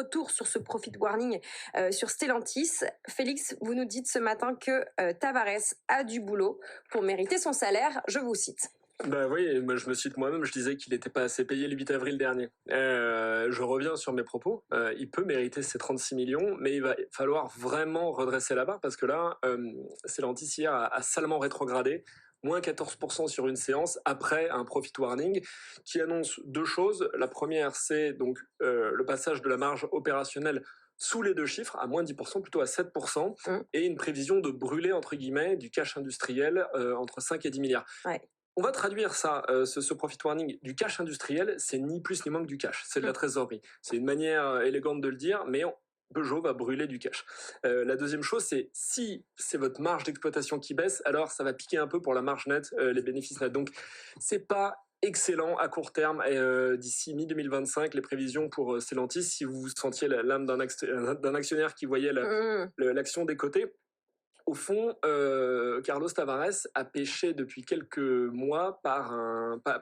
retour sur ce profit warning sur Stellantis. Félix, vous nous dites ce matin que Tavares a du boulot pour mériter son salaire. Je vous cite. Bah oui, moi je me cite moi-même, je disais qu'il n'était pas assez payé le 8 avril dernier. Je reviens sur mes propos, il peut mériter ses 36 millions, mais il va falloir vraiment redresser la barre parce que là, Stellantis hier a salement rétrogradé, moins 14% sur une séance après un profit warning qui annonce deux choses. La première, c'est donc le passage de la marge opérationnelle sous les deux chiffres, à moins 10%, plutôt à 7%, et une prévision de brûler, entre guillemets, du cash industriel entre 5 et 10 milliards. Ouais. On va traduire ça, ce profit warning du cash industriel, c'est ni plus ni moins que du cash, c'est de la trésorerie. C'est une manière élégante de le dire, mais Peugeot va brûler du cash. La deuxième chose, c'est si c'est votre marge d'exploitation qui baisse, alors ça va piquer un peu pour la marge nette, les bénéfices nets. Donc c'est pas excellent à court terme et d'ici mi-2025, les prévisions pour Stellantis, si vous sentiez l'âme d'un actionnaire qui voyait l'action des côtés. Au fond, Carlos Tavares a pêché depuis quelques mois par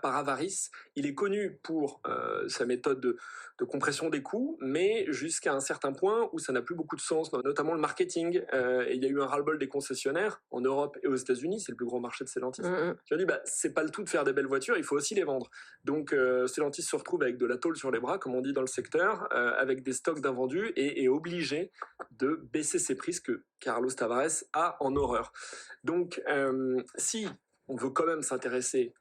avarice. Il est connu pour sa méthode de compression des coûts, mais jusqu'à un certain point où ça n'a plus beaucoup de sens, notamment le marketing. Et il y a eu un ras-le-bol des concessionnaires en Europe et aux États-Unis, c'est le plus gros marché de Stellantis. Qui ont dit, c'est pas le tout de faire des belles voitures, il faut aussi les vendre. Donc Stellantis se retrouve avec de la tôle sur les bras, comme on dit dans le secteur, avec des stocks d'invendus et est obligé de baisser ses prix, ce que Carlos Tavares a en horreur. Donc, si on veut quand même s'intéresser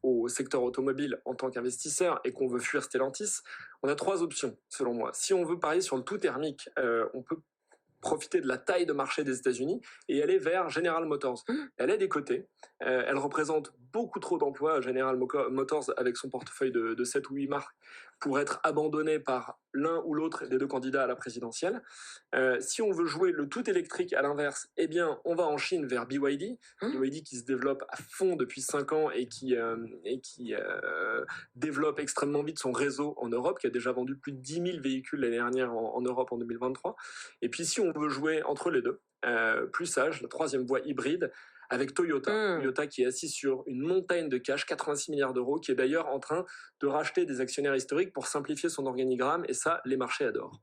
au secteur automobile en tant qu'investisseur et qu'on veut fuir Stellantis, on a trois options, selon moi. Si on veut parier sur le tout thermique, on peut profiter de la taille de marché des États-Unis et aller vers General Motors. Elle est des côtés, elle représente beaucoup trop d'emplois, General Motors, avec son portefeuille de 7 ou 8 marques, pour être abandonnée par l'un ou l'autre des deux candidats à la présidentielle. Si on veut jouer le tout électrique à l'inverse, eh bien, on va en Chine vers BYD. BYD qui se développe à fond depuis 5 ans et qui développe extrêmement vite son réseau en Europe, qui a déjà vendu plus de 10 000 véhicules l'année dernière en Europe en 2023. Et puis si on veut jouer entre les deux, plus sage, la troisième voie hybride, avec Toyota. Toyota qui est assis sur une montagne de cash, 86 milliards d'euros, qui est d'ailleurs en train de racheter des actionnaires historiques pour simplifier son organigramme, et ça, les marchés adorent.